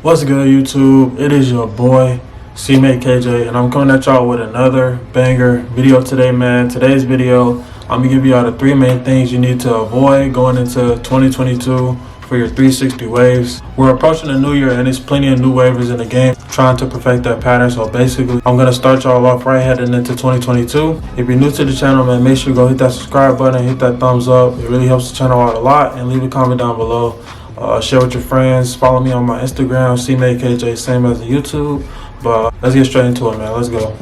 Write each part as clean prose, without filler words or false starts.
What's good, YouTube? It is your boy Seamade, and I'm coming at y'all with another banger video today, man. Today's video, I'm gonna give y'all the 3 main things you need to avoid going into 2022 for your 360 waves. We're approaching the new year, and there's plenty of new waivers in the game trying to perfect that pattern. So basically, I'm gonna start y'all off right heading into 2022. If you're new to the channel, man, make sure you go hit that subscribe button, hit that thumbs up. It really helps the channel out a lot, and leave a comment down below. Share with your friends. Follow me on my Instagram, seamadekj, same as the YouTube. But let's get straight into it, man. Let's go.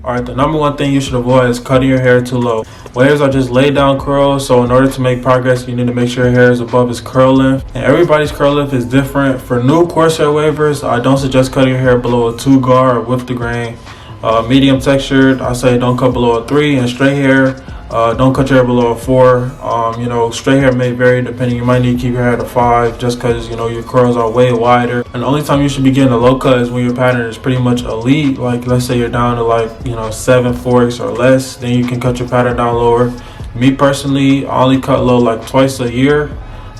Alright, the number one thing you should avoid is cutting your hair too low. Waves are just laid down curls, so in order to make progress, you need to make sure your hair is above its curl length. And everybody's curl length is different. For new Corsair waivers, I don't suggest cutting your hair below a 2 guard or with the grain. Medium textured, I say don't cut below a 3, and straight hair, don't cut your hair below a 4. Straight hair may vary depending. You might need to keep your hair at a 5 just because your curls are way wider. And the only time you should be getting a low cut is when your pattern is pretty much elite. Like let's say you're down to 7 forks or less, then you can cut your pattern down lower. Me personally, I only cut low like twice a year.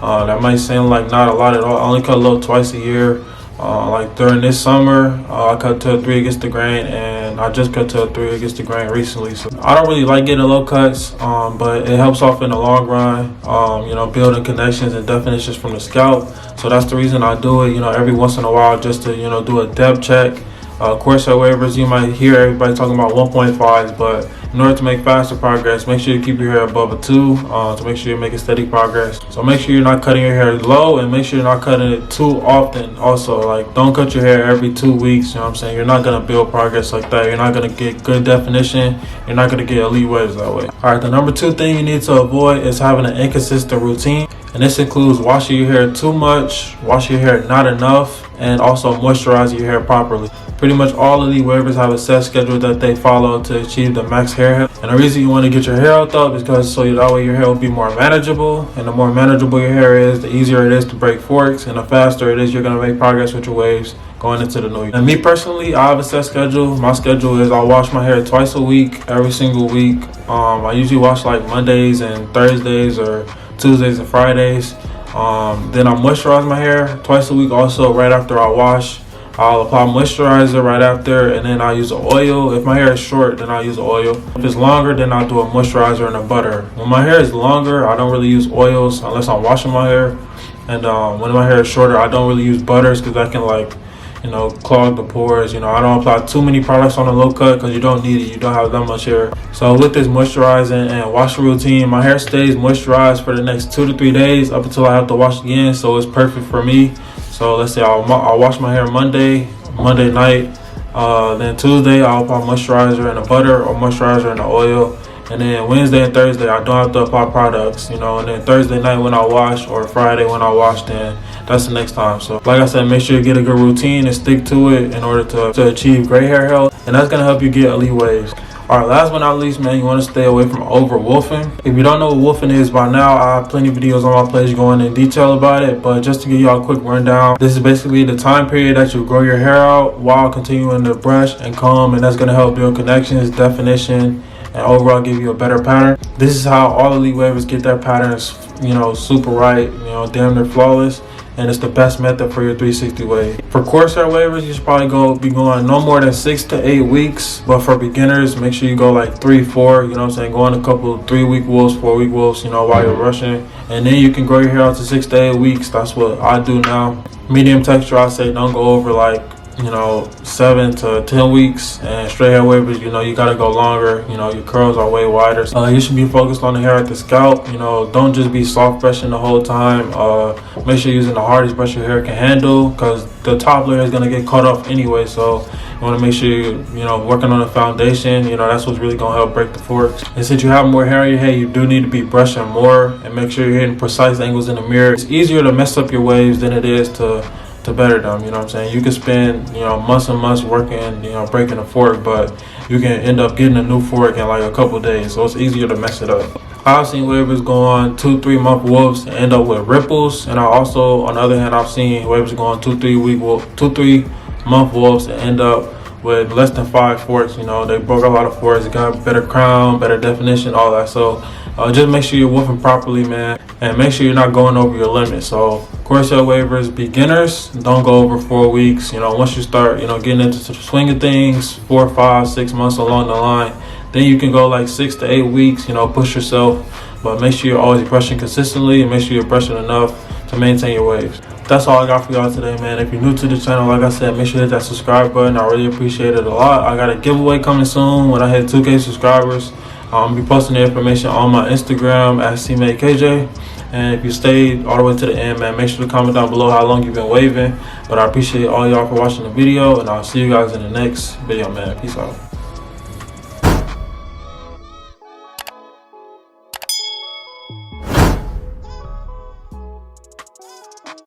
That might seem like not a lot at all. I only cut low twice a year. Like during this summer, I cut to a 3 against the grain, and I just cut to a 3 against the grain recently. So I don't really like getting low cuts, but it helps off in the long run. Building connections and definitions from the scalp. So that's the reason I do it. Every once in a while, just to do a depth check. Corsair waivers, you might hear everybody talking about 1.5s, but in order to make faster progress, make sure you keep your hair above a 2 to make sure you're making steady progress. So make sure you're not cutting your hair low, and make sure you're not cutting it too often. Also, like don't cut your hair every 2 weeks. You know what I'm saying? You're not gonna build progress like that. You're not gonna get good definition. You're not gonna get elite waves that way. All right, the number 2 thing you need to avoid is having an inconsistent routine. And this includes washing your hair too much, washing your hair not enough, and also moisturizing your hair properly. Pretty much all of these waivers have a set schedule that they follow to achieve the max hair health. And the reason you want to get your hair health up is because that way your hair will be more manageable. And the more manageable your hair is, the easier it is to break forks, and the faster it is you're going to make progress with your waves going into the new year. And me personally, I have a set schedule. My schedule is I wash my hair twice a week, every single week. I usually wash like Mondays and Thursdays, or Tuesdays and Fridays. Then I moisturize my hair twice a week also. Right after I wash, I'll apply moisturizer right after, and then I'll use oil. If my hair is short, then I'll use oil. If it's longer, then I'll do a moisturizer and a butter. When my hair is longer, I don't really use oils unless I'm washing my hair. And when my hair is shorter, I don't really use butters because that can clog the pores. I don't apply too many products on a low cut because you don't need it. You don't have that much hair. So with this moisturizing and washing routine, my hair stays moisturized for the next 2 to 3 days up until I have to wash again. So it's perfect for me. So let's say I'll wash my hair Monday night. Then Tuesday I'll apply moisturizer and a butter, or moisturizer and an oil. And then Wednesday and Thursday I don't have to apply products. And then Thursday night when I wash, or Friday when I wash, then that's the next time. So like I said, make sure you get a good routine and stick to it in order to achieve great hair health, and that's gonna help you get elite waves. Alright, last but not least, man, you want to stay away from over wolfing. If you don't know what wolfing is by now, I have plenty of videos on my page going in detail about it, but just to give y'all a quick rundown, this is basically the time period that you grow your hair out while continuing to brush and comb, and that's going to help build connections, definition, and overall give you a better pattern. This is how all elite waivers get their patterns, super right, damn near flawless. And it's the best method for your 360 wave. For Corsair waivers, you should probably be going no more than 6 to 8 weeks. But for beginners, make sure you go like 3, 4. Go on a couple 3-week wolves, 4-week wolves, while you're rushing. And then you can grow your hair out to 6 to 8 weeks. That's what I do now. Medium texture, I say don't go over like 7 to 10 weeks. And straight hair waivers, you gotta go longer. Your curls are way wider. You should be focused on the hair at the scalp. Don't just be soft brushing the whole time. Make sure you're using the hardest brush your hair can handle, because the top layer is gonna get cut off anyway. So you want to make sure you're working on the foundation. That's what's really gonna help break the forks. And since you have more hair in your head, you do need to be brushing more and make sure you're hitting precise angles in the mirror. It's easier to mess up your waves than it is to better them. You can spend months and months working, breaking a fork, but you can end up getting a new fork in like a couple days. So it's easier to mess it up. I've seen waivers go on 2-3 month wolves and end up with ripples, and I also, on the other hand, I've seen waivers go on 2-3 month wolves and end up with less than 5 forks. You know, they broke a lot of forks, got better crown, better definition, all that. So just make sure you're woofing properly, man, and make sure you're not going over your limit. So Corsair wavers, beginners, don't go over 4 weeks. You know, once you start, you know, getting into the swing of things, 4, 5, 6 months along the line, then you can go like 6 to 8 weeks. You know, push yourself, but make sure you're always brushing consistently and make sure you're brushing enough to maintain your waves. That's all I got for y'all today, man. If you're new to the channel, like I said, make sure you hit that subscribe button. I really appreciate it a lot. I got a giveaway coming soon when I hit 2K subscribers. I'll be posting the information on my Instagram at seamadekj. And if you stayed all the way to the end, man, make sure to comment down below how long you've been waving. But I appreciate all y'all for watching the video, and I'll see you guys in the next video, man. Peace out.